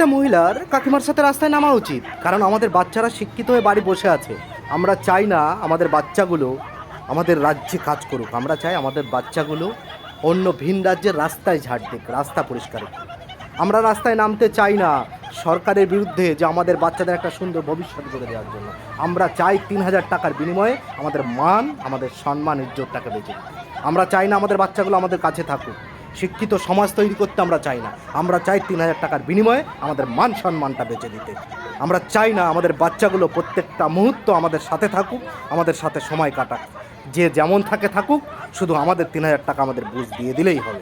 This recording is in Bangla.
প্রত্যেকটা মহিলার কাকিমার সাথে রাস্তায় নামা উচিত, কারণ আমাদের বাচ্চারা শিক্ষিত হয়ে বাড়ি বসে আছে। আমরা চাই না আমাদের বাচ্চাগুলো আমাদের রাজ্যে কাজ করুক, আমরা চাই আমাদের বাচ্চাগুলো অন্য ভিন রাজ্যের রাস্তায় ঝাড় দিক, রাস্তা পরিষ্কার করুক। আমরা রাস্তায় নামতে চাই না সরকারের বিরুদ্ধে যে আমাদের বাচ্চাদের একটা সুন্দর ভবিষ্যৎ করে দেওয়ার জন্য। আমরা চাই ৩,০০০ টাকার বিনিময়ে আমাদের মান, আমাদের সম্মান, ইজ্জতটাকে বেঁচে দিতে। আমরা চাই না আমাদের বাচ্চাগুলো আমাদের কাছে থাকুক, শিক্ষিত সমাজ তৈরি করতে আমরা চাই না। আমরা চাই ৩,০০০ টাকার বিনিময়ে আমাদের মান সম্মানটা বেঁচে দিতে। আমরা চাই না আমাদের বাচ্চাগুলো প্রত্যেকটা মুহূর্ত আমাদের সাথে থাকুক, আমাদের সাথে সময় কাটাক। যে যেমন থাকে থাকুক, শুধু আমাদের ৩,০০০ টাকা আমাদের বুঝ দিয়ে দিলেই হবে।